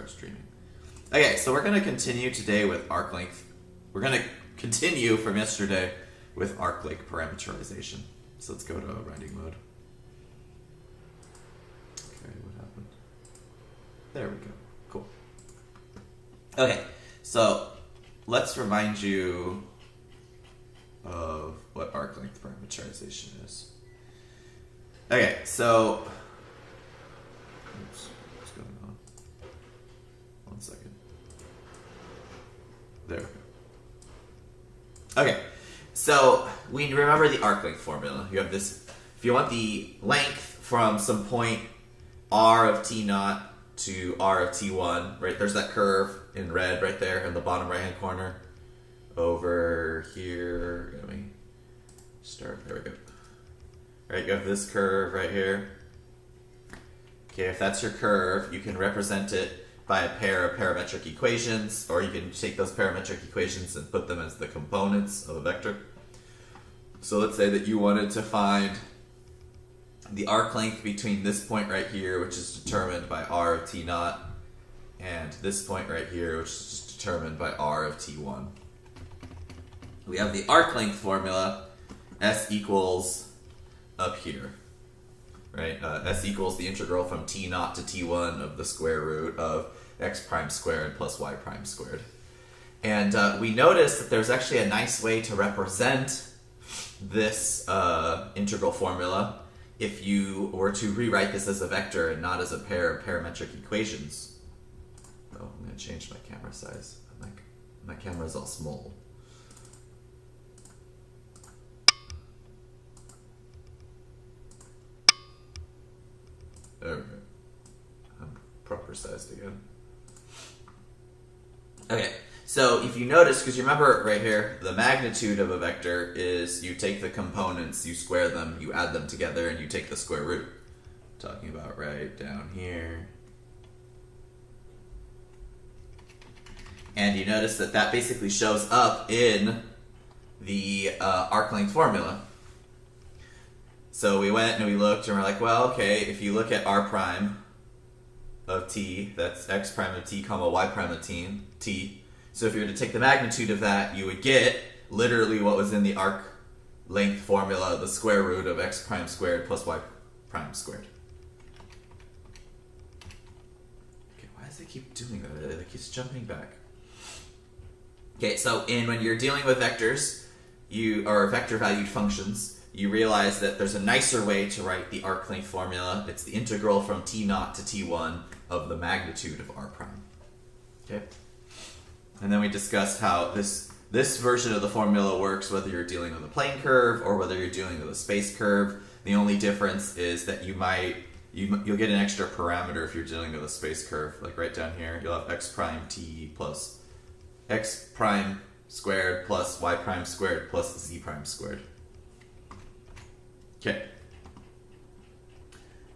start streaming. Okay, so we're going to continue today with arc length. We're going to continue from yesterday with arc length parameterization. So let's go to writing mode. Okay, what happened? There we go. Cool. Okay, so let's remind you of what arc length parameterization is. Okay, so oops, what's going on? 1 second. There we go. Okay, so we remember the arc length formula. You have this, if you want the length from some point r of t naught to r of t1, right? There's that curve in red right there in the bottom right hand corner. Over here, let me start, there we go. Right, you have this curve right here. Okay, if that's your curve, you can represent it by a pair of parametric equations, or you can take those parametric equations and put them as the components of a vector. So let's say that you wanted to find the arc length between this point right here, which is determined by r of t naught, and this point right here, which is determined by r of t1. We have the arc length formula, S equals up here, right? S equals the integral from t naught to t1 of the square root of x prime squared plus y prime squared. And we noticed that there's actually a nice way to represent this integral formula if you were to rewrite this as a vector and not as a pair of parametric equations. Oh, I'm going to change my camera size. My camera's all small. There we go. I'm proper sized again. Okay, so if you notice, because you remember right here, the magnitude of a vector is you take the components, you square them, you add them together, and you take the square root. Talking about right down here. And you notice that that basically shows up in the arc length formula. So we went and we looked and we're like, well, okay, if you look at r prime of t, that's x prime of t comma y prime of t. So if you were to take the magnitude of that, you would get literally what was in the arc length formula, the square root of x prime squared plus y prime squared. Okay, why does it keep doing that? It keeps jumping back. Okay, so when you're dealing with vectors, or vector valued functions, you realize that there's a nicer way to write the arc length formula. It's the integral from t naught to t1 of the magnitude of r prime. Okay? And then we discussed how this version of the formula works whether you're dealing with a plane curve or whether you're dealing with a space curve. The only difference is that you'll get an extra parameter if you're dealing with a space curve. Like right down here, you'll have x prime t plus x prime squared plus y prime squared plus z prime squared. Okay,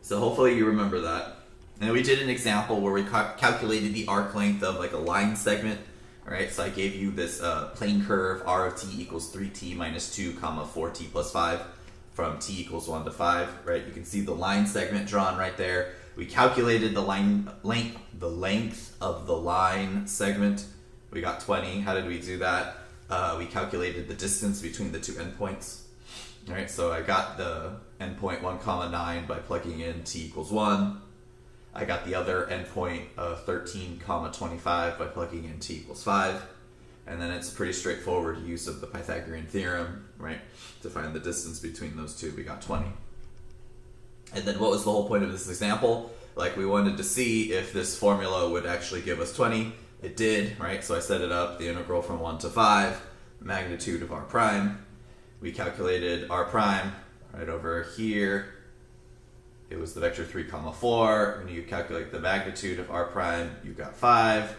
so hopefully you remember that. And we did an example where we calculated the arc length of like a line segment. All right, so I gave you this plane curve, r of t equals 3t minus 2 comma 4t plus 5 from t equals 1 to 5, right? You can see the line segment drawn right there. We calculated the length of the line segment. We got 20. How did we do that? We calculated the distance between the two endpoints. All right, so I got the endpoint 1 comma 9 by plugging in t equals 1. I got the other endpoint 13 comma 25 by plugging in t equals 5. And then it's a pretty straightforward use of the Pythagorean theorem, right, to find the distance between those two. We got 20. And then what was the whole point of this example? Like, we wanted to see if this formula would actually give us 20. It did, right? So I set it up, the integral from 1 to 5, magnitude of r prime. We calculated r prime right over here. It was the vector 3 comma 4. When you calculate the magnitude of r prime, you got 5.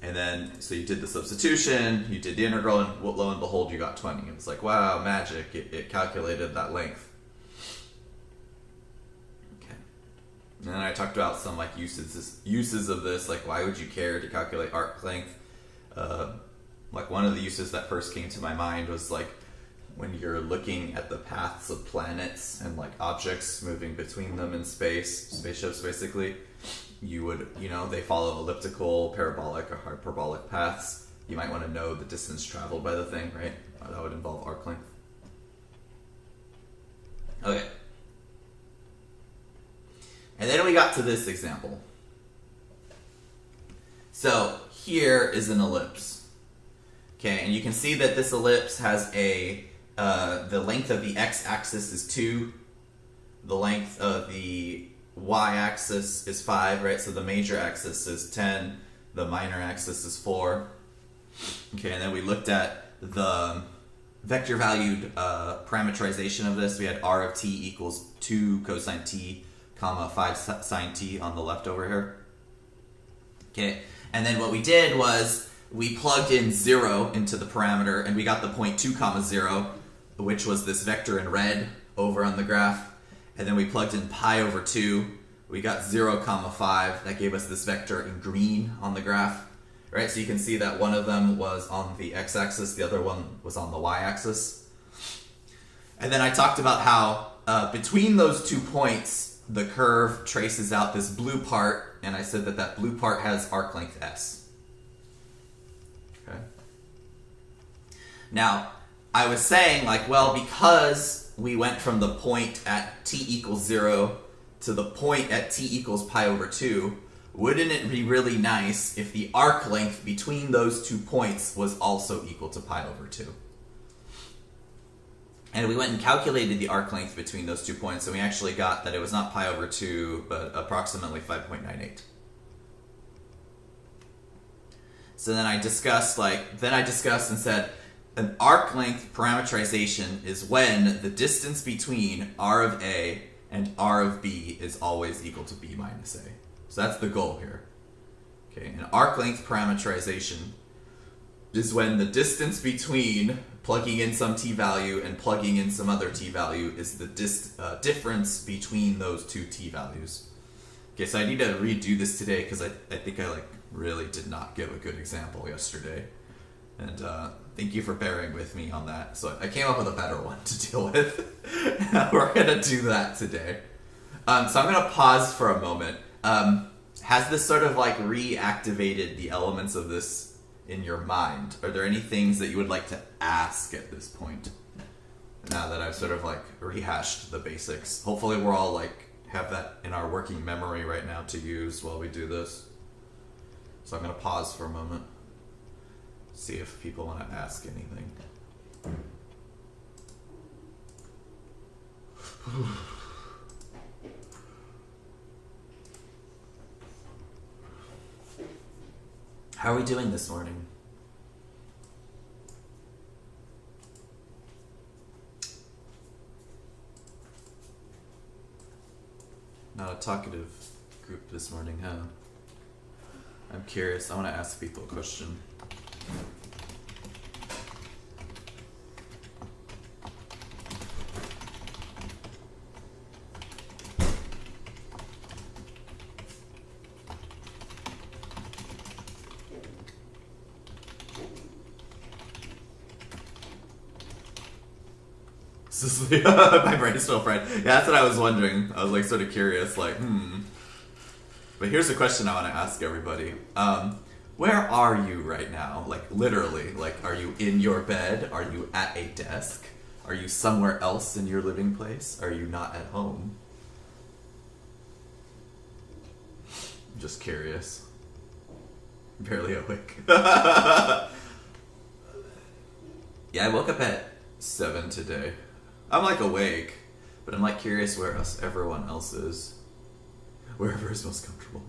And then, so you did the substitution, you did the integral, and lo and behold, you got 20. It was like, wow, magic, it calculated that length. Okay. And then I talked about some like uses of this, like why would you care to calculate arc length? Like one of the uses that first came to my mind was like when you're looking at the paths of planets and like objects moving between them in space, spaceships basically, you would, they follow elliptical, parabolic, or hyperbolic paths. You might want to know the distance traveled by the thing, right? That would involve arc length. Okay. And then we got to this example. So here is an ellipse. Okay, and you can see that this ellipse has the length of the x-axis is 2. The length of the y-axis is 5, right? So the major axis is 10. The minor axis is 4. Okay, and then we looked at the vector valued parameterization of this. We had r of t equals 2 cosine t, comma 5 sine t on the left over here. Okay, and then what we did was we plugged in 0 into the parameter, and we got the point 2 comma 0, which was this vector in red over on the graph. And then we plugged in pi over 2. We got 0 comma 5. That gave us this vector in green on the graph. Right, so you can see that one of them was on the x-axis, the other one was on the y-axis. And then I talked about how between those 2 points, the curve traces out this blue part, and I said that that blue part has arc length s. Okay. Now, I was saying, like, well, because we went from the point at t equals 0 to the point at t equals pi over 2, wouldn't it be really nice if the arc length between those 2 points was also equal to pi over 2? And we went and calculated the arc length between those 2 points, and we actually got that it was not pi over 2, but approximately 5.98. So then I discussed and said, an arc length parameterization is when the distance between r of a and r of b is always equal to b minus a. So that's the goal here. Okay, an arc length parameterization is when the distance between plugging in some t value and plugging in some other t value is the difference between those 2 t values. Okay, so I need to redo this today because I think I really did not give a good example yesterday. And thank you for bearing with me on that. So I came up with a better one to deal with. We're going to do that today. So I'm going to pause for a moment. Has this sort of reactivated the elements of this in your mind? Are there any things that you would like to ask at this point? Now that I've sort of rehashed the basics. Hopefully we're all have that in our working memory right now to use while we do this. So I'm going to pause for a moment. See if people want to ask anything. How are we doing this morning? Not a talkative group this morning, huh? I'm curious. I want to ask people a question. My brain is still fried. Yeah, that's what I was wondering. I was sort of curious, But here's a question I want to ask everybody. Where are you right now? Literally. Are you in your bed? Are you at a desk? Are you somewhere else in your living place? Are you not at home? I'm just curious. I'm barely awake. Yeah, I woke up at 7 today. I'm awake, but I'm curious where everyone else is. Wherever is most comfortable.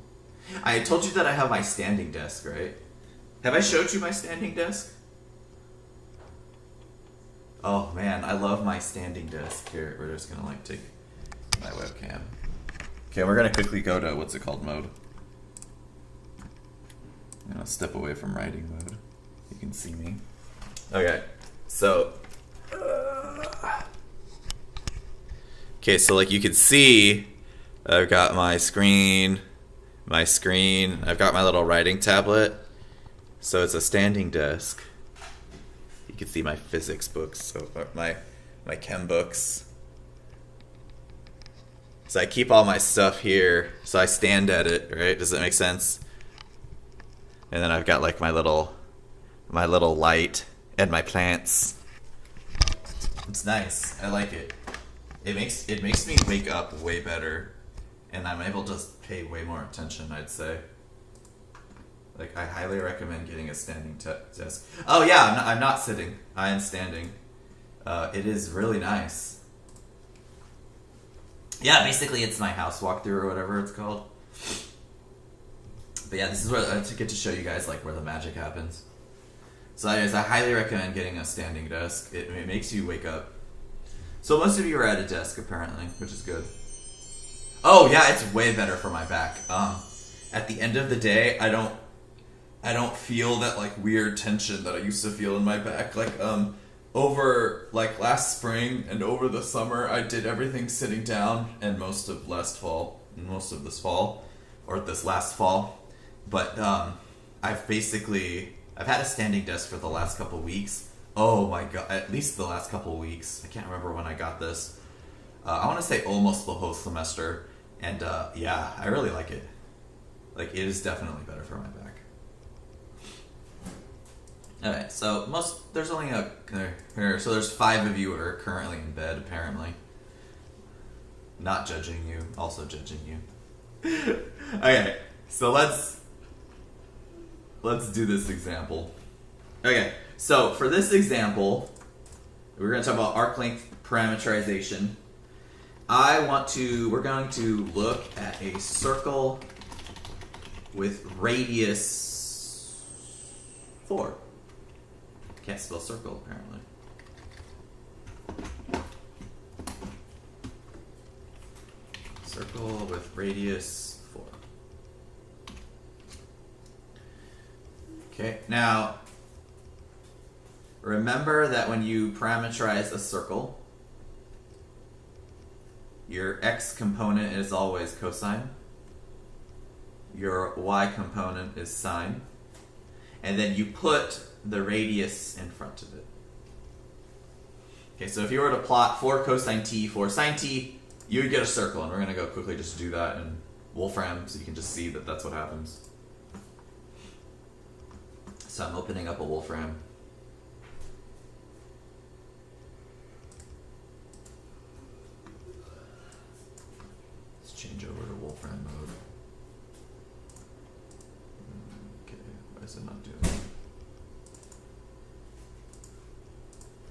I told you that I have my standing desk, right? Have I showed you my standing desk? Oh man, I love my standing desk. Here, we're just gonna take my webcam. Okay, we're gonna quickly go to what's it called mode. I'm gonna step away from writing mode. You can see me. Okay, so okay, so you can see, I've got my screen, I've got my little writing tablet, so it's a standing desk. You can see my physics books, so my chem books. So I keep all my stuff here. So I stand at it, right? Does that make sense? And then I've got like my little light and my plants. It's nice. I like it. It makes me wake up way better, and I'm able to pay way more attention, I'd say. Like, I highly recommend getting a standing desk. Oh yeah, I'm not sitting. I am standing. It is really nice. Yeah, basically it's my house walkthrough or whatever it's called. But yeah, this is where I get to show you guys like where the magic happens. So anyways, I highly recommend getting a standing desk. It makes you wake up. So most of you are at a desk apparently, which is good. Oh yeah, it's way better for my back. At the end of the day, I don't feel that like weird tension that I used to feel in my back. Like over like last spring and over the summer, I did everything sitting down, and most of this fall or this last fall. But I've had a standing desk for the last couple weeks. Oh my god, at least the last couple weeks. I can't remember when I got this. I want to say almost the whole semester. And yeah, I really like it. Like, it is definitely better for my back. Alright, so there's only so there's 5 of you who are currently in bed, apparently. Not judging you, also judging you. Okay, so let's do this example. Okay, so for this example, we're going to talk about arc length parameterization. We're going to look at a circle with radius 4. Can't spell circle, apparently. Circle with radius 4. Okay, now remember that when you parameterize a circle, your x component is always cosine, your y component is sine, and then you put the radius in front of it. Okay, so if you were to plot 4 cosine t, 4 sine t, you would get a circle, and we're going to go quickly just do that in Wolfram so you can just see that that's what happens. So I'm opening up a Wolfram. Let's change over to Wolfram mode. Okay, why is it not doing that?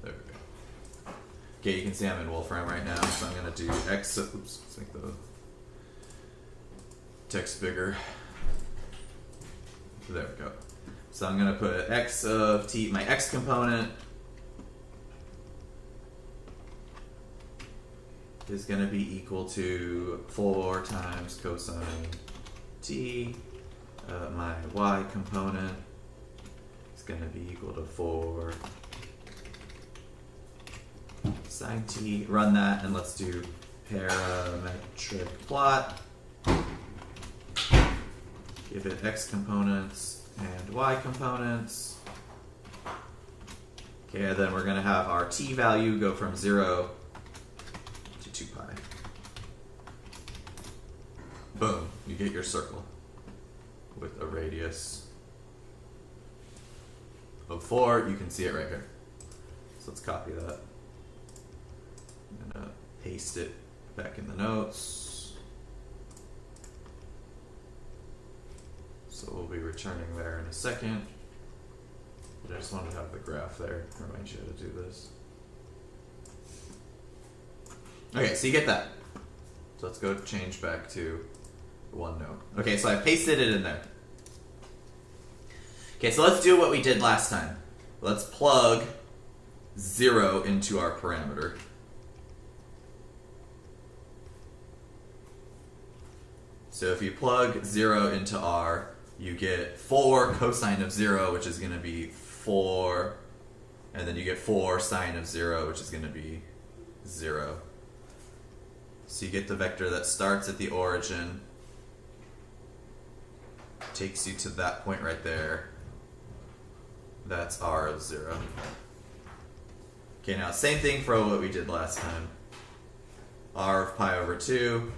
There we go. Okay, you can see I'm in Wolfram right now, so I'm going to do x. Oops, let's make the text bigger. There we go. So I'm going to put x of t, my x component is going to be equal to 4 times cosine t. My y component is going to be equal to 4 sine t. Run that, and let's do parametric plot. Give it x components and y components. Okay, and then we're going to have our t value go from 0 to 2 pi. Boom, you get your circle with a radius of 4. You can see it right here. So let's copy that. I'm going to paste it back in the notes. So we'll be returning there in a second. But I just wanted to have the graph there. Remind you how to do this. Okay, so you get that. So let's go change back to OneNote. Okay, so I pasted it in there. Okay, so let's do what we did last time. Let's plug 0 into our parameter. So if you plug 0 into R, you get 4 cosine of 0, which is going to be 4, and then you get 4 sine of 0, which is going to be 0. So you get the vector that starts at the origin, takes you to that point right there. That's R of 0. Okay, now same thing for what we did last time. R of pi over 2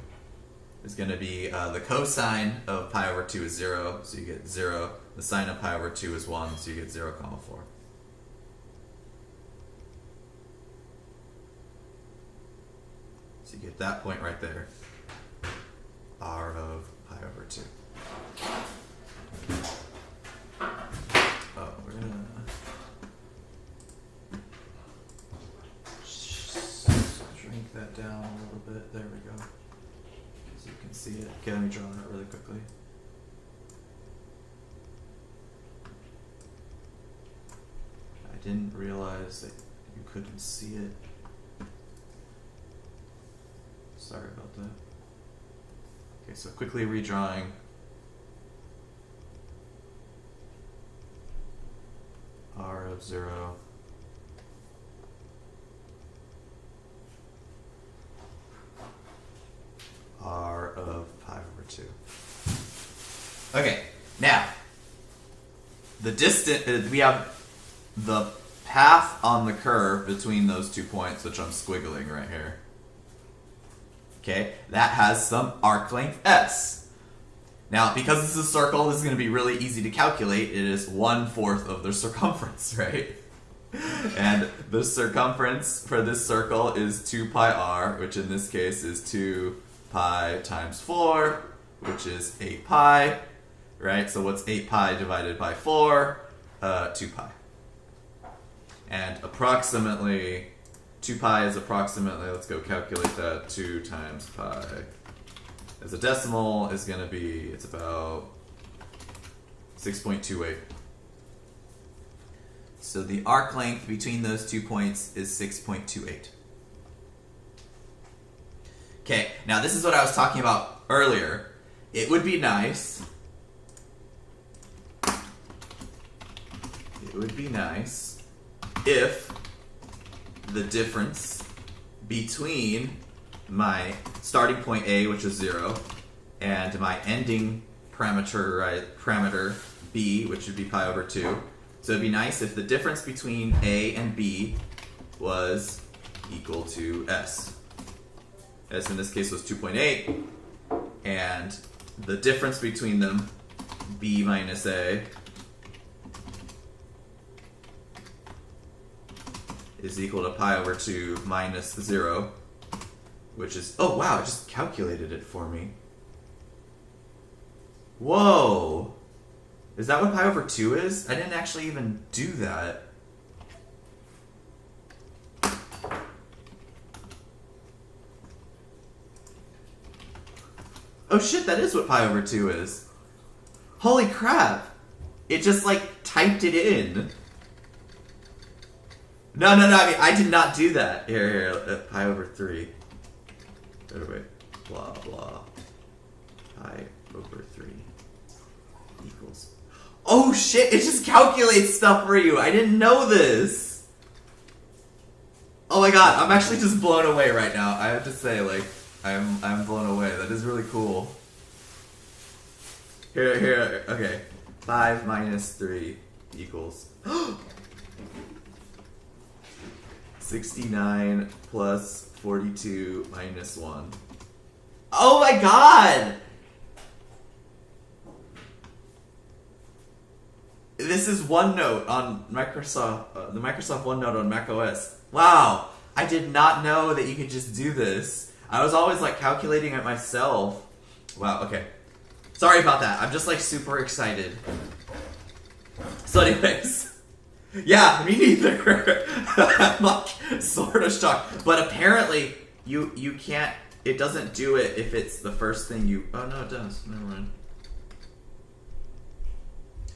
is going to be the cosine of pi over 2 is 0, so you get 0. The sine of pi over 2 is 1, so you get 0, 4. So you get that point right there, r of pi over 2. Oh, we're going to shrink that down a little bit. There we go. So you can see it. Okay, let me draw that really quickly. I didn't realize that you couldn't see it. Sorry about that. Okay, so quickly redrawing. R of 0. R of pi over 2. Okay, now, the distance, we have the path on the curve between those 2 points, which I'm squiggling right here. Okay, that has some arc length s. Now, because this is a circle, this is going to be really easy to calculate. It is 1/4 of the circumference, right? And the circumference for this circle is 2 pi r, which in this case is 2 pi times 4, which is 8 pi, right? So what's 8 pi divided by 4? 2 pi. And approximately, 2 pi is approximately, let's go calculate that, 2 times pi. As a decimal is going to be, it's about 6.28. So the arc length between those 2 points is 6.28. Okay, now this is what I was talking about earlier. It would be nice. It would be nice if the difference between my starting point A, which is 0, and my ending parameter B, which would be pi over 2. So it'd be nice if the difference between A and B was equal to S. S in this case was 2.8, and the difference between them, B minus A, is equal to pi over 2 minus 0, which is, oh wow, it just calculated it for me. Whoa! Is that what pi over 2 is? I didn't actually even do that. Oh shit, that is what pi over 2 is. Holy crap! It just like typed it in. No, I mean, I did not do that. Here, pi over 3. Wait, blah, blah. Pi over 3 equals... Oh shit, it just calculates stuff for you. I didn't know this. Oh my god, I'm actually just blown away right now. I have to say, like, I'm blown away. That is really cool. Here, okay. 5 minus 3 equals... 69 plus 42 minus 1. Oh my god! This is OneNote on Microsoft, the Microsoft OneNote on macOS. Wow! I did not know that you could just do this. I was always like calculating it myself. Wow, okay. Sorry about that. I'm just like super excited. So anyways. Yeah, me neither. I'm like sort of shocked. But apparently you can't, it doesn't do it if it's the first thing you, oh no it does, never mind.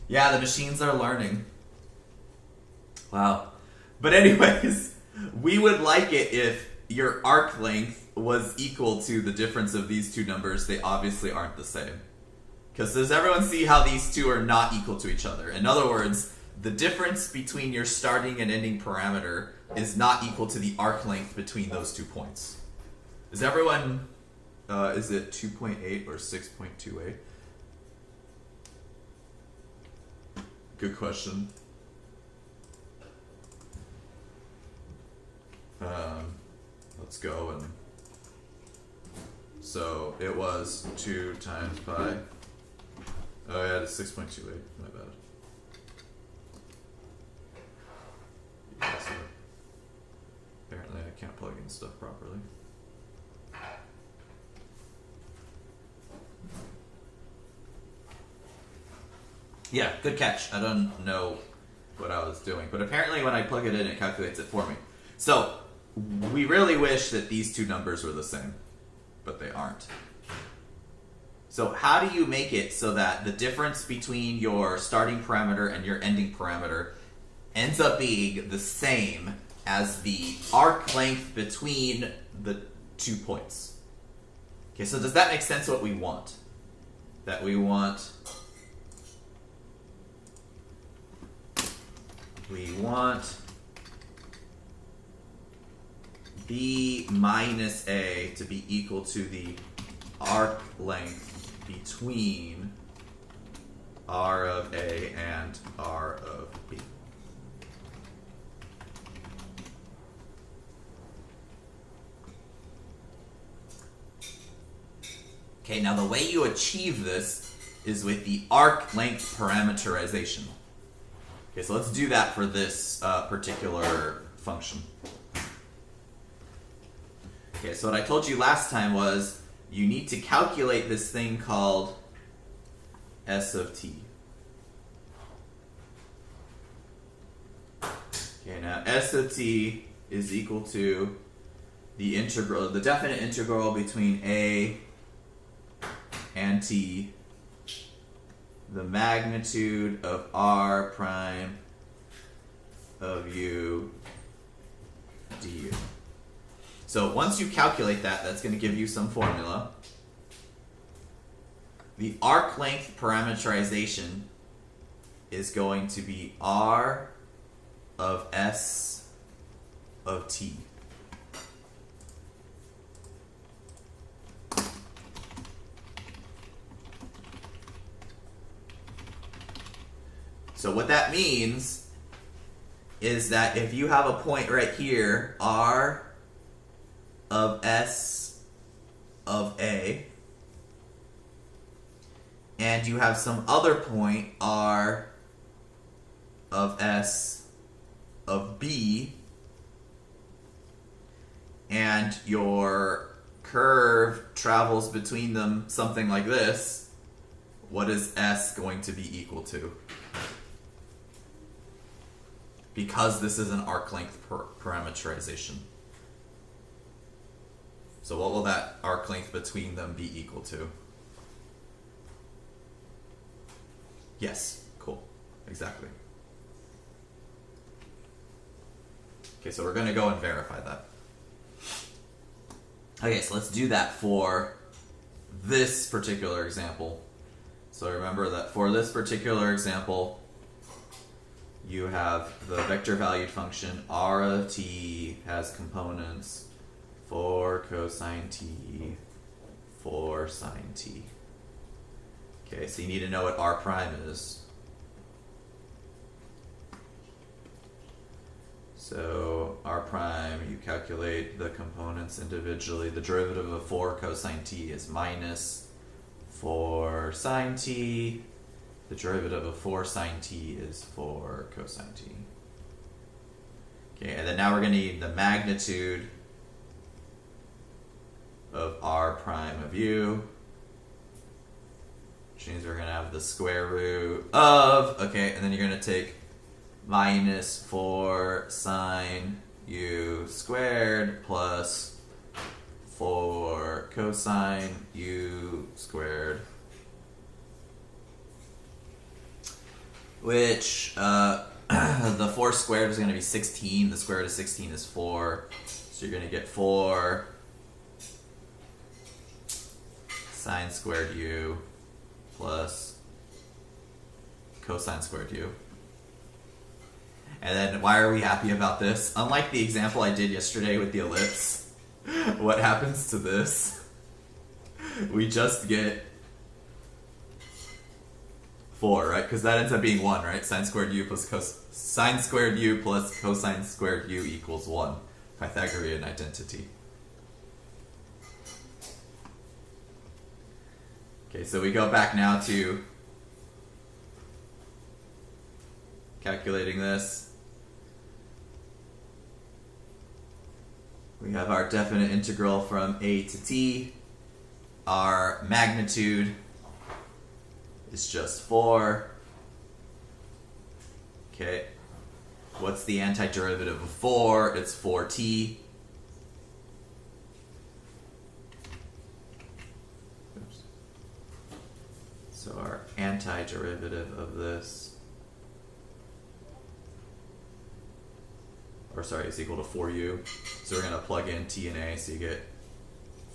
Yeah, the machines are learning. Wow. But anyways, we would like it if your arc length was equal to the difference of these two numbers. They obviously aren't the same. Because does everyone see how these two are not equal to each other? In other words, the difference between your starting and ending parameter is not equal to the arc length between those 2 points. Is everyone, is it 2.8 or 6.28? Good question. Let's go and So it was 2 times pi. Oh yeah, it's 6.28. My bad. Yeah, so apparently I can't plug in stuff properly. Yeah, good catch. I don't know what I was doing, but apparently when I plug it in, it calculates it for me. So we really wish that these two numbers were the same, but they aren't. So how do you make it so that the difference between your starting parameter and your ending parameter ends up being the same as the arc length between the 2 points? Okay, so does that make sense what we want? That we want B minus A to be equal to the arc length between R of A and R of B. Okay, now the way you achieve this is with the arc length parameterization. Okay, so let's do that for this particular function. Okay, so what I told you last time was you need to calculate this thing called S of t. Okay, now S of t is equal to the integral, the definite integral between A and t, the magnitude of R prime of u du. So once you calculate that, that's going to give you some formula. The arc length parameterization is going to be R of S of t. So what that means is that if you have a point right here, R of S of A, and you have some other point, R of S of B, and your curve travels between them something like this, what is S going to be equal to? Because this is an arc length parameterization. So what will that arc length between them be equal to? Yes, cool, exactly. Okay, so we're going to go and verify that. Okay, so let's do that for this particular example. So remember that for this particular example, you have the vector valued function R of t has components 4 cosine t, 4 sine t. Okay, so you need to know what R prime is. So R prime, you calculate the components individually. The derivative of 4 cosine t is minus 4 sine t. The derivative of 4 sine t is 4 cosine t. Okay, and then now we're going to need the magnitude of R prime of u, which means we're going to have the square root of, okay, and then you're going to take minus 4 sine u squared plus 4 cosine u squared, which the 4 squared is going to be 16. The square root of 16 is 4. So you're going to get 4 sine squared u plus cosine squared u. And then why are we happy about this? Unlike the example I did yesterday with the ellipse, what happens to this? We just get 4, right? Because that ends up being 1, right? Sine squared u plus sine squared u plus cosine squared u equals 1. Pythagorean identity. Okay, so we go back now to calculating this. We have our definite integral from a to t. Our magnitude is just 4. Okay. What's the antiderivative of 4? It's 4t. Oops. So our antiderivative of this, or sorry, is equal to 4u. So we're going to plug in t and a, so you get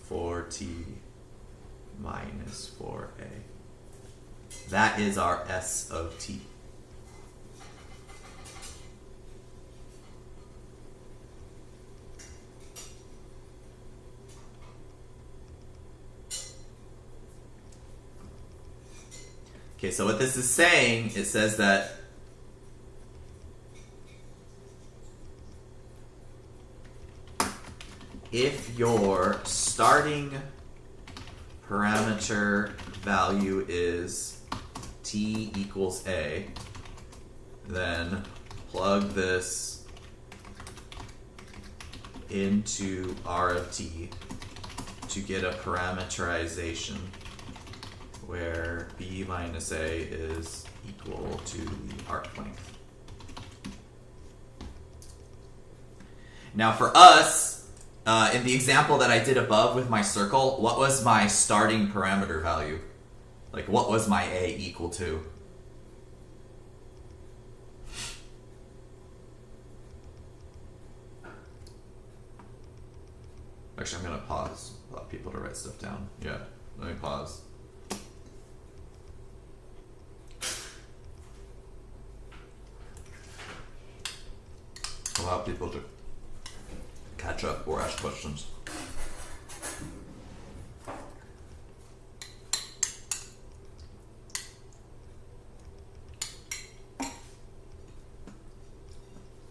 4t minus 4a. That is our S of t. Okay, so what this is saying, it says that if your starting parameter value is t equals a, then plug this into r of t to get a parameterization where b minus a is equal to the arc length. Now for us, in the example that I did above with my circle, what was my starting parameter value? Like, what was my a equal to? Actually, I'm going to pause. Allow people to write stuff down. Yeah, let me pause. Allow people to catch up or ask questions.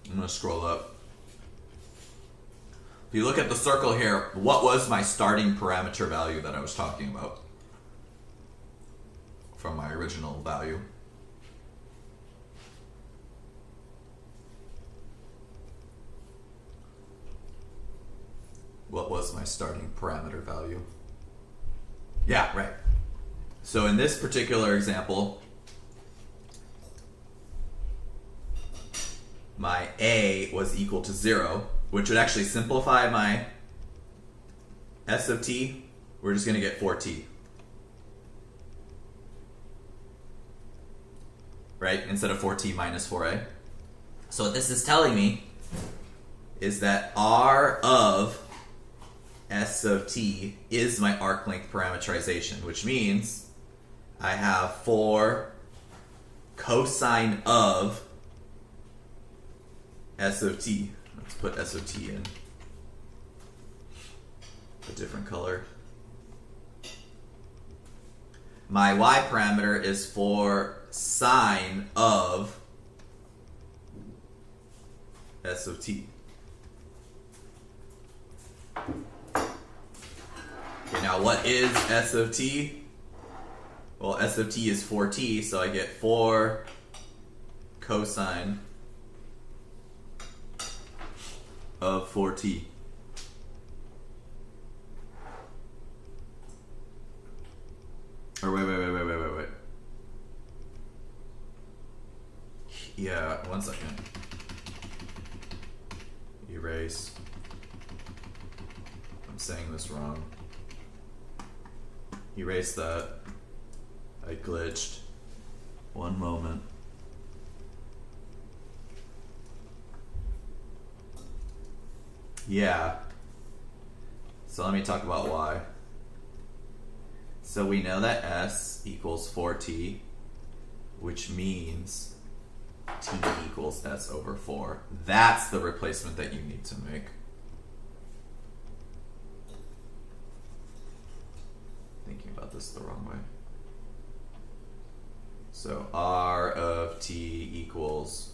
I'm going to scroll up. If you look at the circle here, what was my starting parameter value that I was talking about from my original value? What was my starting parameter value? Yeah, right. So in this particular example, my a was equal to 0, which would actually simplify my S of t. We're just going to get 4t. Right? Instead of 4t minus 4a. So what this is telling me is that r of S of t is my arc length parameterization, which means I have 4 cosine of S of t. Let's put S of t in a different color. My y parameter is 4 sine of S of t. Okay, now what is S of t? Well, S of t is 4t, so I get 4 cosine of 4t. Or wait. Yeah, 1 second. Erase. I'm saying this wrong. Erase that. I glitched. 1 moment. Yeah. So let me talk about y. So we know that S equals 4t, which means t equals S over 4. That's the replacement that you need to make. Thinking about this the wrong way. So r of t equals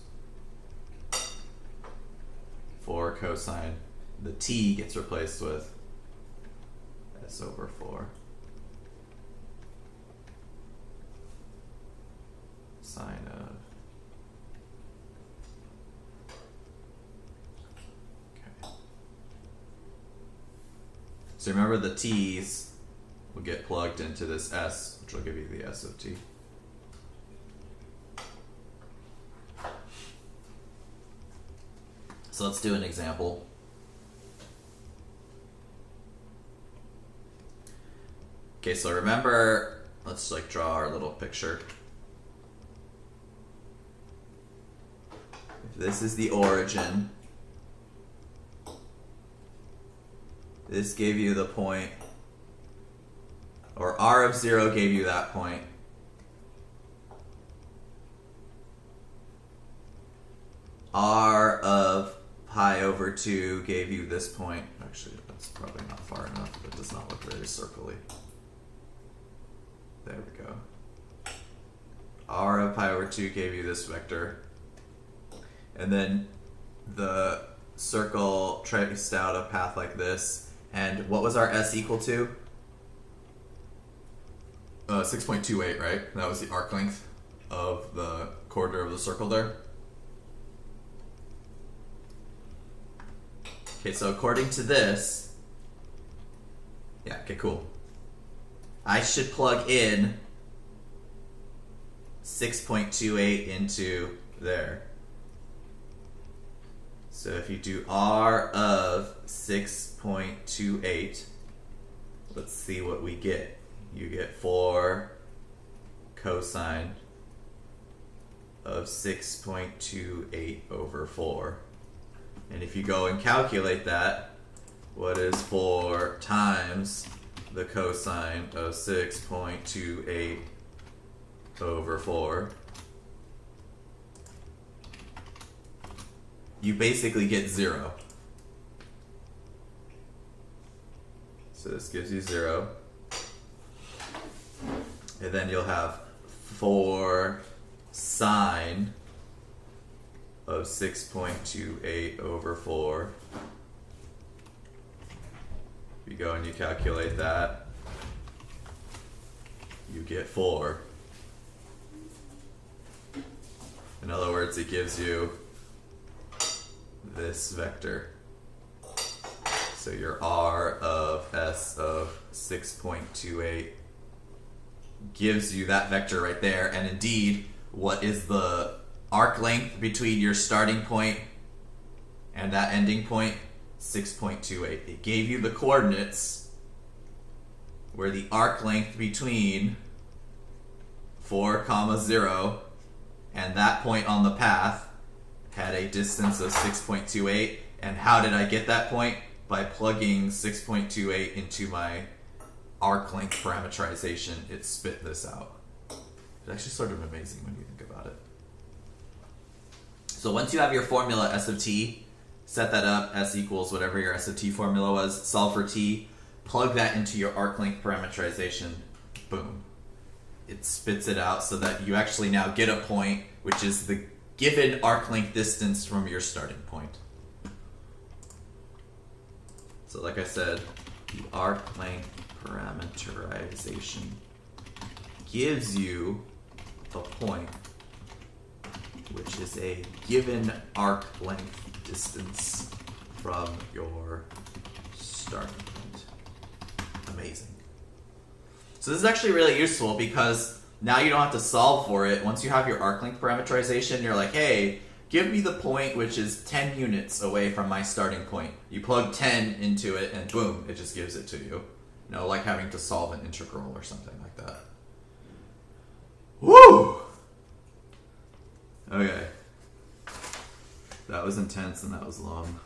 4 cosine. The t gets replaced with S over 4. cosine of. Okay. So remember the t's will get plugged into this s, which will give you the s of t. So let's do an example. Okay, so remember, let's like draw our little picture. If this is the origin, this gave you the point, or r of 0 gave you that point. R of pi over 2 gave you this point. Actually, that's probably not far enough. It does not look very circly. There we go. R of pi over 2 gave you this vector. And then the circle traced out a path like this. And what was our s equal to? 6.28, right? That was the arc length of the corridor of the circle there. Okay, so according to this, yeah, okay, cool. I should plug in 6.28 into there. So if you do r of 6.28, let's see what we get. You get 4 cosine of 6.28 over 4. And if you go and calculate that, what is 4 times the cosine of 6.28 over 4? You basically get 0. So this gives you 0. And then you'll have 4 sine of 6.28 over 4. If you go and you calculate that, you get 4. In other words, it gives you this vector. So your r of s of 6.28 gives you that vector right there. And indeed, what is the arc length between your starting point and that ending point? 6.28. It gave you the coordinates where the arc length between 4, 0 and that point on the path had a distance of 6.28. And how did I get that point? By plugging 6.28 into my arc length parameterization, it spit this out. It's actually sort of amazing when you think about it. So once you have your formula S of t, set that up, S equals whatever your S of t formula was, solve for t, plug that into your arc length parameterization, boom. It spits it out so that you actually now get a point, which is the given arc length distance from your starting point. So like I said, the arc length parameterization gives you a point which is a given arc length distance from your starting point. Amazing. So this is actually really useful because now you don't have to solve for it. Once you have your arc length parameterization, you're like, hey, give me the point which is 10 units away from my starting point. You plug 10 into it and boom, it just gives it to you. You know, like having to solve an integral or something like that. Woo! Okay. That was intense and that was long.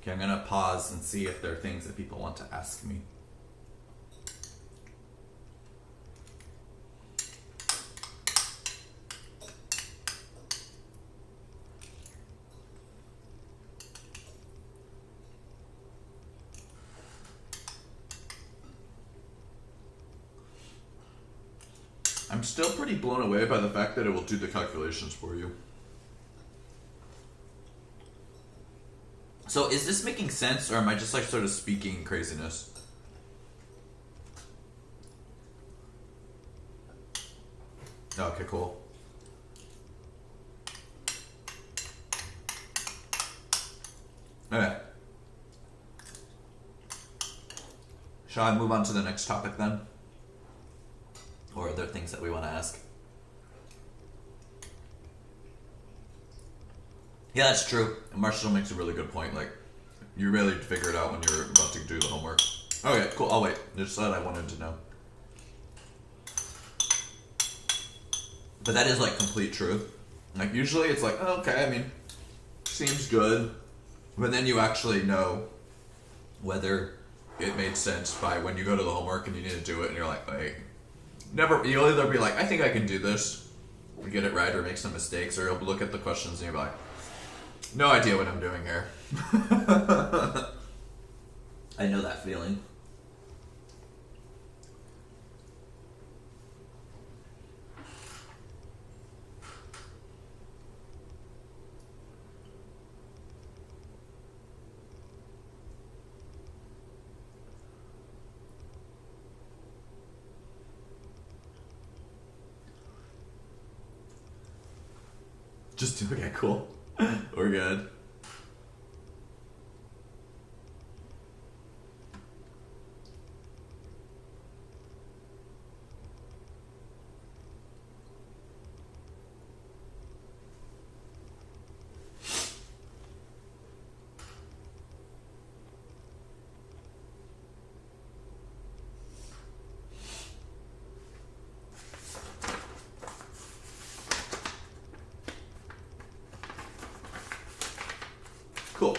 Okay, I'm gonna pause and see if there are things that people want to ask me. I'm still pretty blown away by the fact that it will do the calculations for you. So is this making sense, or am I just like sort of speaking craziness? Okay, cool. Okay. Shall I move on to the next topic then? Or are there things that we want to ask? Yeah, that's true. Marshall makes a really good point. Like, you really figure it out when you're about to do the homework. Okay, cool. I'll wait. Just that I wanted to know. But that is like complete truth. Like, usually it's like, oh, okay, I mean, seems good. But then you actually know whether it made sense by when you go to the homework and you need to do it and you're like, you'll either be like, I think I can do this, or get it right, or make some mistakes, or you'll look at the questions and you'll be like, no idea what I'm doing here. I know that feeling. Okay, cool. We're good. Cool.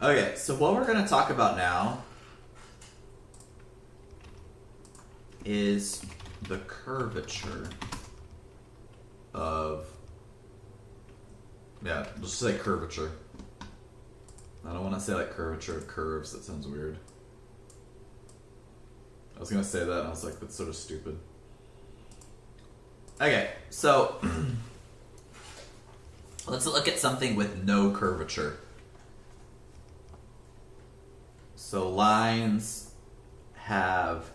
Okay, so what we're going to talk about now is the curvature of, let's just say curvature. I don't want to say like curvature of curves, that sounds weird. I was going to say that and I was like, that's sort of stupid. Okay, so let's look at something with no curvature. So lines have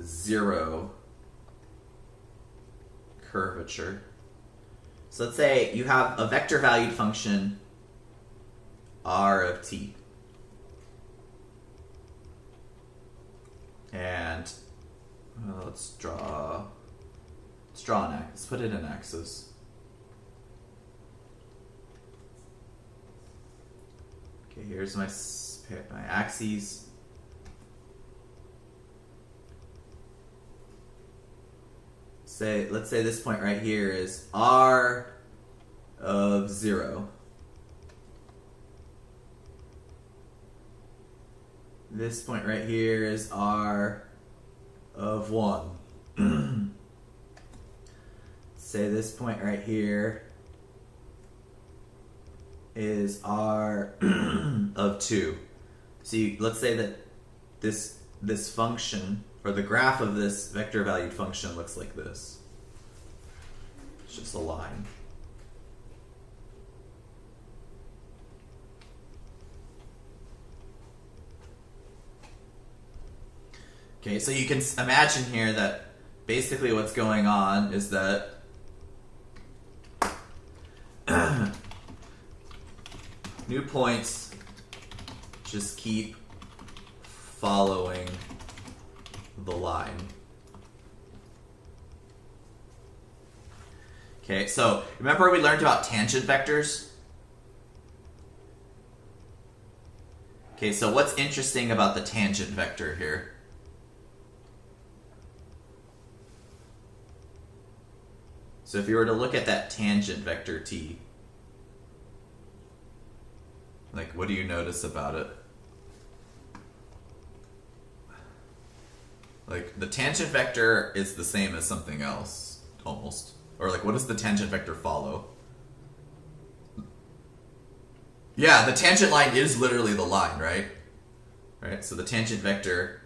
0 curvature. So let's say you have a vector valued function r of t. And let's draw an axis. Let's put it in axis. Okay, here's my axes. Let's say this point right here is r of 0. This point right here is r of 1. Say this point right here is r of 2. So let's say that this function, or the graph of this vector valued function, looks like this. It's just a line. Okay, so you can imagine here that basically what's going on is that new points just keep following the line. Okay, so remember we learned about tangent vectors? Okay, so what's interesting about the tangent vector here? So if you were to look at that tangent vector t, like, what do you notice about it? Like, the tangent vector is the same as something else, almost. Or, like, what does the tangent vector follow? Yeah, the tangent line is literally the line, right? Right, so the tangent vector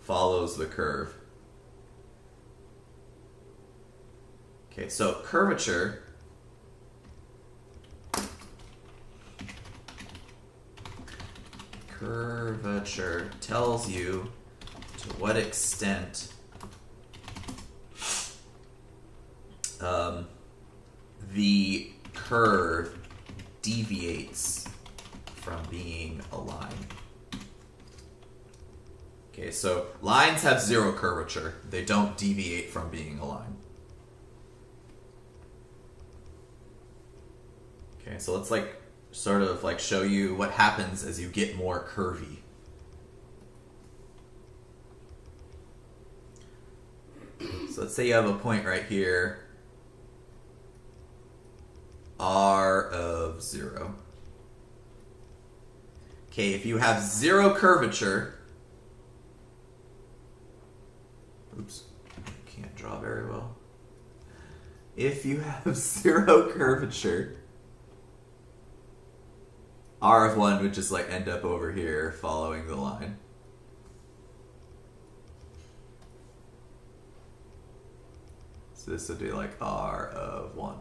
follows the curve. Okay, so curvature curvature tells you to what extent the curve deviates from being a line. Okay, so lines have zero curvature. They don't deviate from being a line. Okay, so let's sort of show you what happens as you get more curvy. So let's say you have a point right here, r of 0. Okay, if you have zero curvature, oops, I can't draw very well. If you have zero curvature, r of 1 would just end up over here following the line. So this would be r of 1.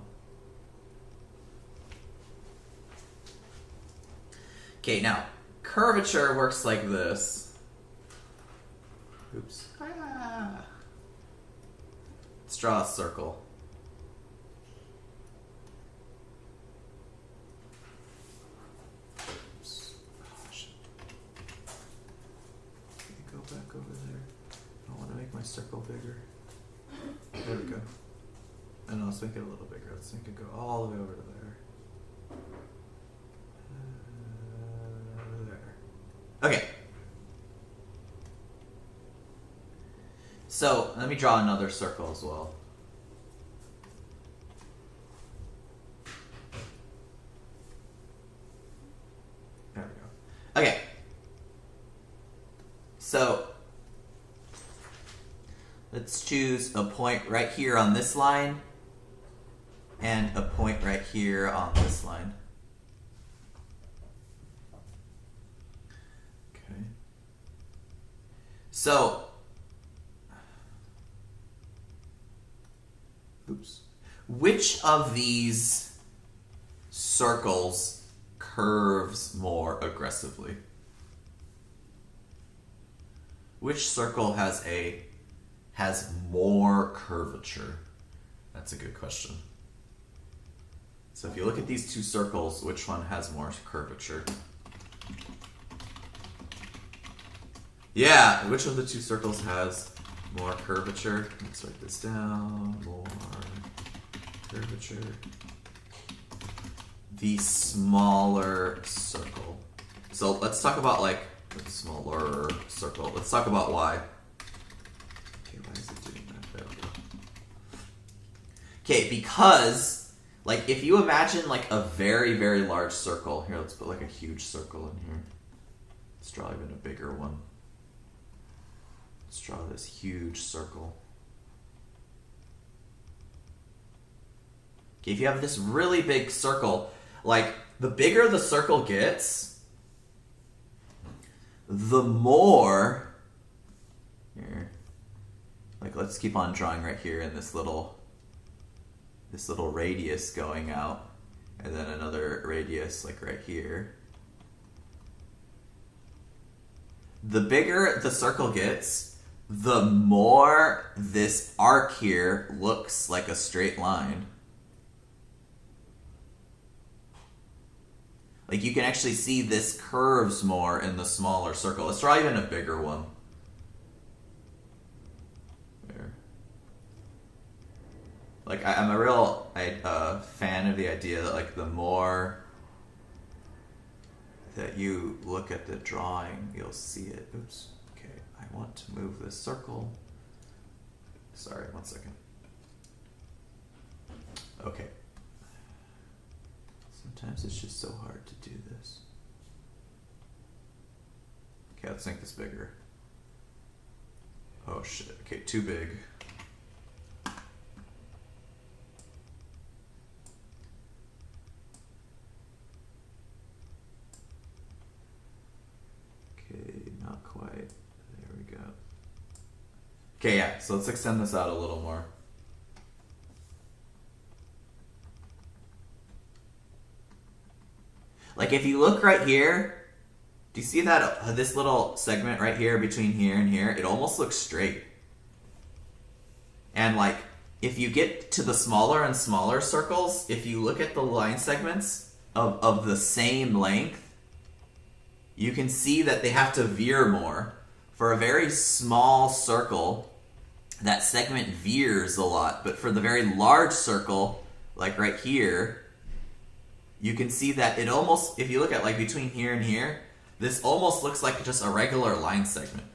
Okay, now, curvature works like this. Oops. Let's draw a circle. Oops. Oh, shit. Let me go back over there. I want to make my circle bigger. There we go. And let's make it a little bigger. Let's make it go all the way over to there. There. Okay. So, let me draw another circle as well. There we go. Okay. So, let's choose a point right here on this line and a point right here on this line. Okay. So, oops. Which of these circles curves more aggressively? Which circle has more curvature? That's a good question. So if you look at these two circles, which one has more curvature? Yeah, which of the two circles has more curvature? Let's write this down. More curvature. The smaller circle. So let's talk about the smaller circle. Let's talk about why. Okay, why is it doing that? There we go. Okay, because if you imagine a very, very large circle. Here, let's put a huge circle in here. Let's draw even a bigger one. Let's draw this huge circle. Okay, if you have this really big circle, the bigger the circle gets, the more, here, let's keep on drawing right here in this little radius going out, and then another radius right here. The bigger the circle gets, the more this arc here looks like a straight line. You can actually see this curves more in the smaller circle. Let's draw even a bigger one. There. I'm a real fan of the idea that the more that you look at the drawing, you'll see it. Oops. Okay, I want to move this circle. Sorry, one second. Okay. Sometimes it's just so hard to do this. Okay, let's make this bigger. Oh shit, okay, too big. Okay, not quite. There we go. Okay, yeah, so let's extend this out a little more. If you look right here, Do you see that this little segment right here between here and here? It almost looks straight. And like, if you get to the smaller and smaller circles, if you look at the line segments of the same length, you can see that they have to veer more. For a very small circle, that segment veers a lot. But for the very large circle, like right here, you can see that it almost, if you look at like between here and here, this almost looks like just a regular line segment.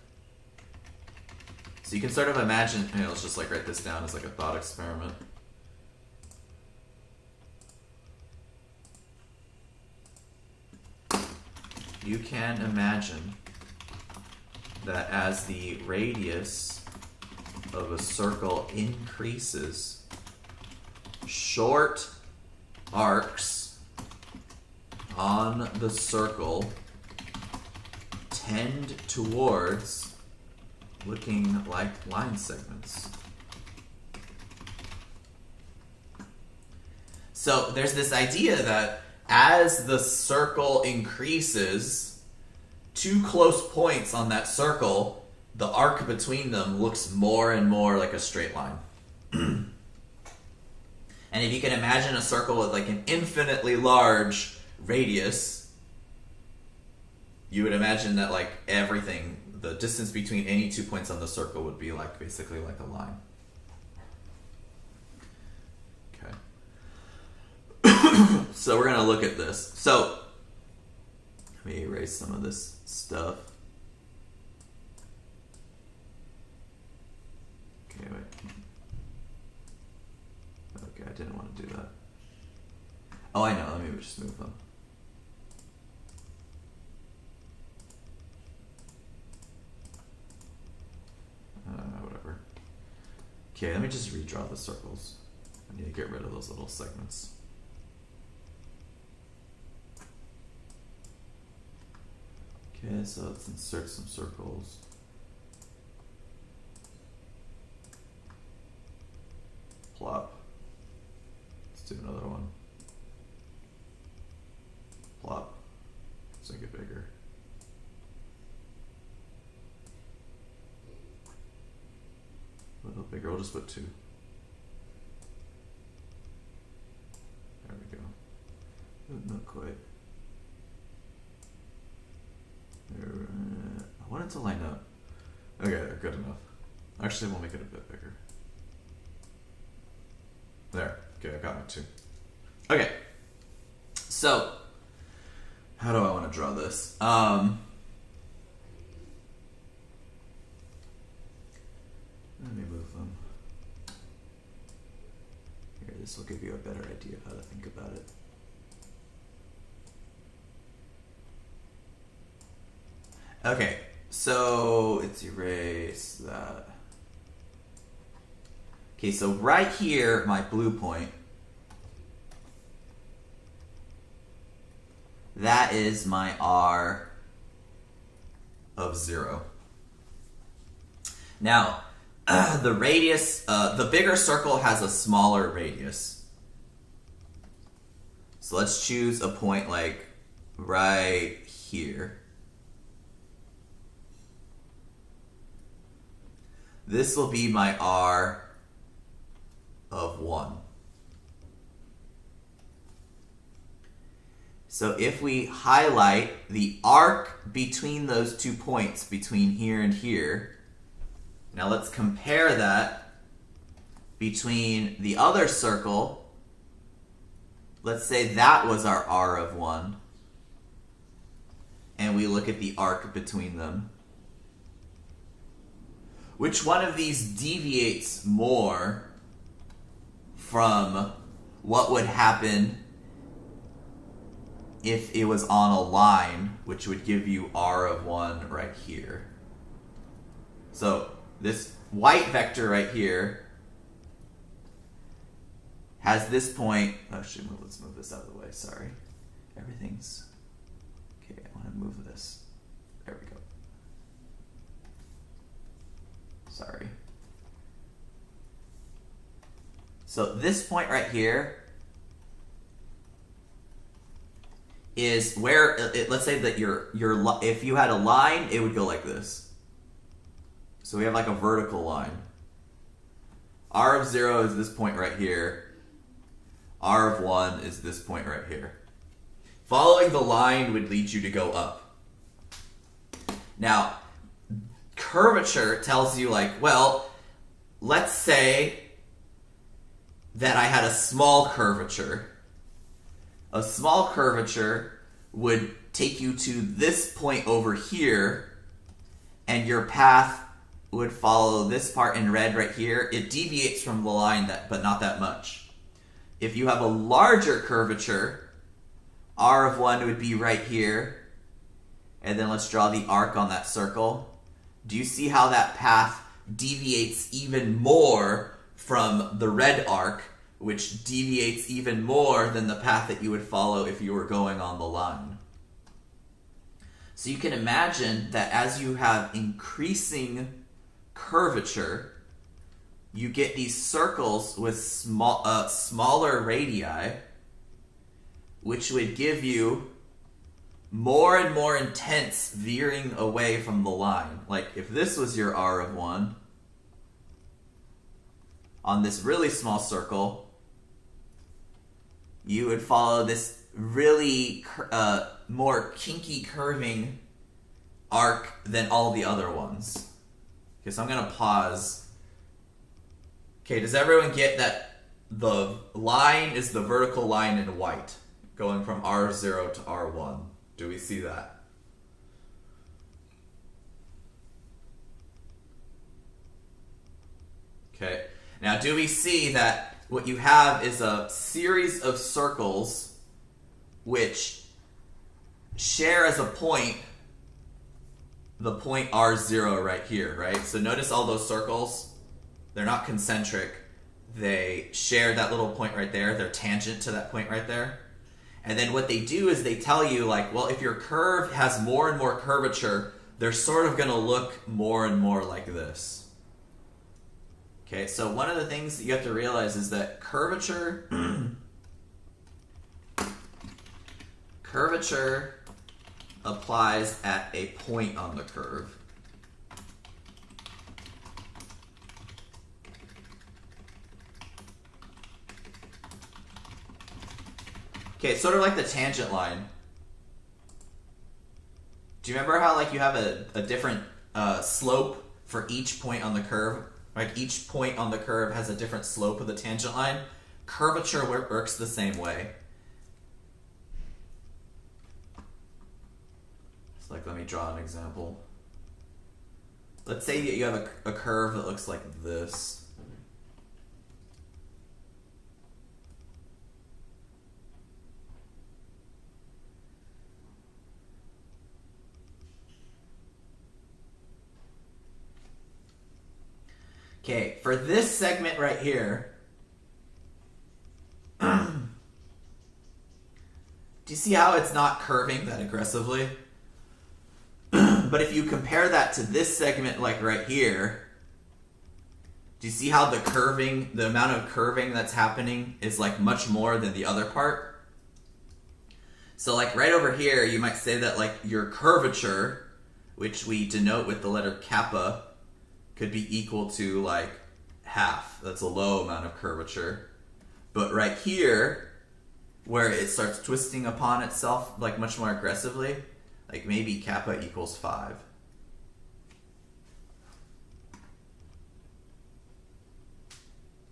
So you can sort of imagine, let's just like write this down as like a thought experiment. You can imagine that as the radius of a circle increases, short arcs on the circle tend towards looking like line segments. So there's this idea that as the circle increases, two close points on that circle, the arc between them looks more and more like a straight line. And if you can imagine a circle with like an infinitely large radius, you would imagine that like everything, the distance between any 2 points on the circle would be like basically like a line. Okay. So we're going to look at this. So let me erase some of this stuff. Okay, wait. Okay, I didn't want to do that. Oh, I know. Let me just move them. Whatever. Okay, let me just redraw the circles. I need to get rid of those little segments. Okay, so let's insert some circles. Plop. Let's do another one. Plop. Let's make it bigger. A little bigger, we'll just put 2. There we go. Not quite. I want it to line up. Okay, they're good enough. Actually, we'll make it a bit bigger. There. Okay, I got my 2. Okay. So, how do I want to draw this? Let me move them. Here, this will give you a better idea of how to think about it. Okay, so let's erase that. Okay, so right here, my blue point, that is my R of 0. Now, the radius, the bigger circle has a smaller radius. So let's choose a point like right here. This will be my R of 1. So if we highlight the arc between those 2 points, between here and here, now let's compare that between the other circle. Let's say that was our R of 1. And we look at the arc between them. Which one of these deviates more from what would happen if it was on a line, which would give you R of 1 right here? So this white vector right here has this point. Actually, let's move this out of the way. Sorry. Everything's... Okay, I want to move this. There we go. Sorry. So this point right here is where, let's say that if you had a line, it would go like this. So we have like a vertical line. R of 0 is this point right here. R of 1 is this point right here. Following the line would lead you to go up. Now, curvature tells you like, well, let's say that I had a small curvature. A small curvature would take you to this point over here, and your path would follow this part in red right here. It deviates from the line, but not that much. If you have a larger curvature, R of 1 would be right here, and then let's draw the arc on that circle. Do you see how that path deviates even more from the red arc, which deviates even more than the path that you would follow if you were going on the line? So you can imagine that as you have increasing curvature, you get these circles with smaller radii, which would give you more and more intense veering away from the line. Like if this was your R of 1 on this really small circle, you would follow this really more kinky curving arc than all the other ones. Okay, so I'm going to pause. Okay, does everyone get that the line is the vertical line in white, going from R0 to R1? Do we see that? Okay, now do we see that what you have is a series of circles which share as a point the point R0 right here, right? So notice all those circles, they're not concentric. They share that little point right there. They're tangent to that point right there. And then what they do is they tell you like, well, if your curve has more and more curvature, they're sort of going to look more and more like this. Okay, so one of the things that you have to realize is that curvature applies at a point on the curve. Okay, it's sort of like the tangent line. Do you remember how like you have a different slope for each point on the curve? Like each point on the curve has a different slope of the tangent line? Curvature works the same way. So like let me draw an example. Let's say that you have a curve that looks like this. Okay, for this segment right here, do you see how it's not curving that aggressively? But if you compare that to this segment like right here, do you see how the amount of curving that's happening is like much more than the other part? So like right over here, you might say that like your curvature, which we denote with the letter kappa, could be equal to like half. That's a low amount of curvature. But right here, where it starts twisting upon itself like much more aggressively, like maybe kappa equals 5.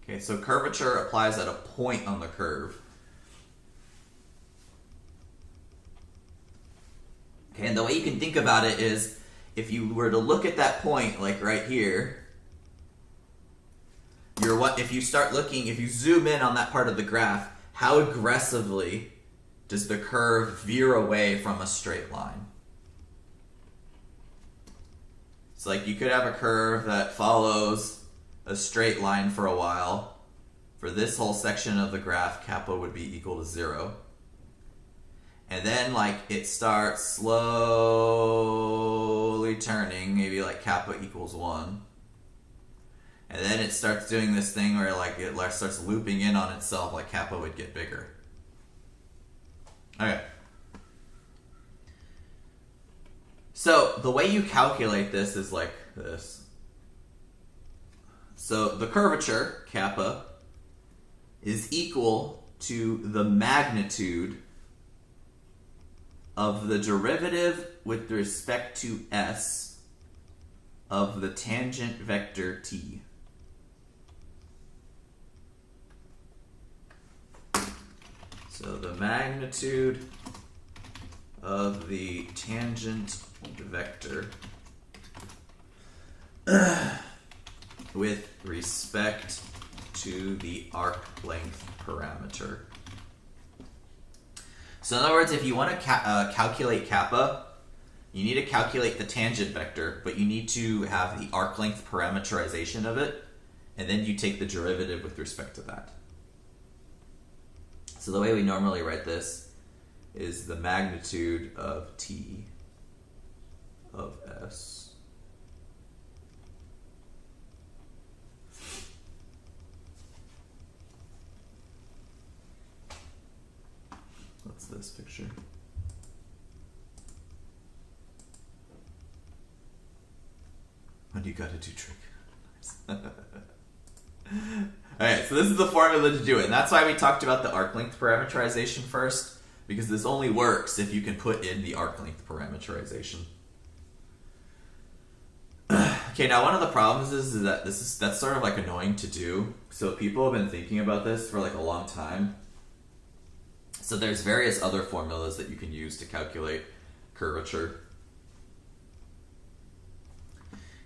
Okay, so curvature applies at a point on the curve. Okay, and the way you can think about it is, if you were to look at that point, like right here, if you zoom in on that part of the graph, how aggressively does the curve veer away from a straight line? It's like you could have a curve that follows a straight line for a while. For this whole section of the graph, kappa would be equal to 0. And then like it starts slowly turning, maybe like kappa equals 1. And then it starts doing this thing where like it starts looping in on itself, like kappa would get bigger. Okay. So the way you calculate this is like this. So the curvature, kappa, is equal to the magnitude of the derivative with respect to s of the tangent vector t. So the magnitude of the tangent vector with respect to the arc length parameter. So in other words, if you want to calculate kappa, you need to calculate the tangent vector, but you need to have the arc length parameterization of it, and then you take the derivative with respect to that. So the way we normally write this is the magnitude of t of s what's this picture? What do you gotta do, trick? Alright, so this is the formula to do it, and that's why we talked about the arc length parameterization first, because this only works if you can put in the arc length parameterization. Okay, now one of the problems is that that's sort of like annoying to do. So people have been thinking about this for like a long time. So there's various other formulas that you can use to calculate curvature.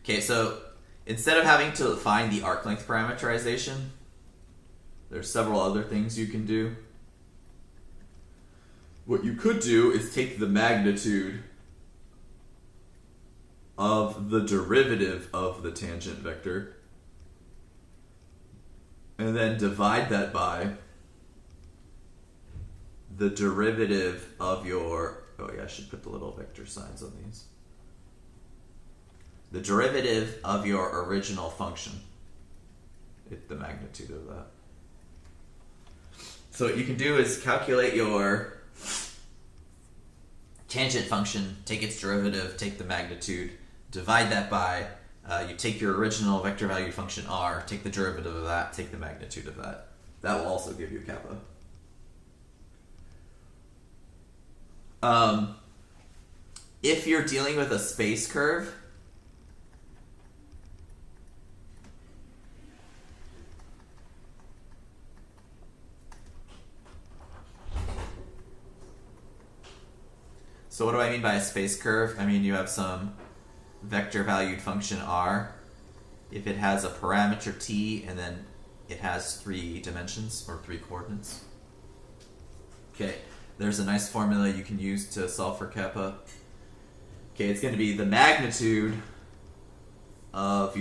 Okay, so instead of having to find the arc length parameterization, there's several other things you can do. What you could do is take the magnitude of the derivative of the tangent vector and then divide that by the derivative of your, oh yeah, I should put the little vector signs on these. The derivative of your original function, the magnitude of that. So what you can do is calculate your tangent function, take its derivative, take the magnitude, divide that by, you take your original vector valued function r, take the derivative of that, take the magnitude of that. That will also give you kappa. If you're dealing with a space curve, so what do I mean by a space curve? I mean you have some vector valued function r. If it has a parameter t and then it has 3 dimensions or 3 coordinates. Okay, there's a nice formula you can use to solve for kappa. Okay, it's going to be the magnitude of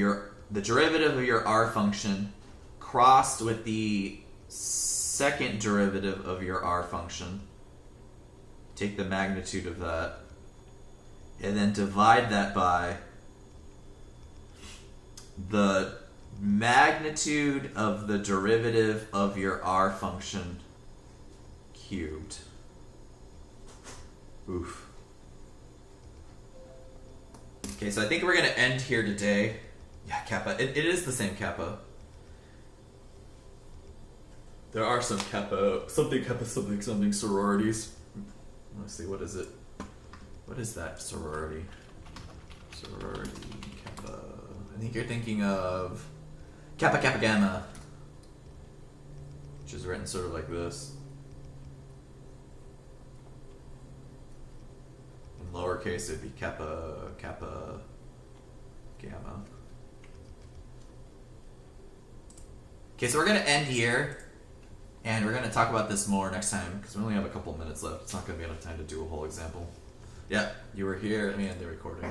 the derivative of your r function crossed with the second derivative of your r function. Take the magnitude of that and then divide that by the magnitude of the derivative of your r function cubed. Oof. Okay, so I think we're going to end here today. Yeah, kappa. It is the same kappa. There are some kappa, something sororities. Let's see, what is it? What is that sorority? Sorority kappa. I think you're thinking of Kappa Kappa Gamma, which is written sort of like this. In lowercase, it'd be Kappa Kappa Gamma. Okay, so we're going to end here. And we're going to talk about this more next time, because we only have a couple minutes left. It's not going to be enough time to do a whole example. Yeah, you were here. Let me end the recording.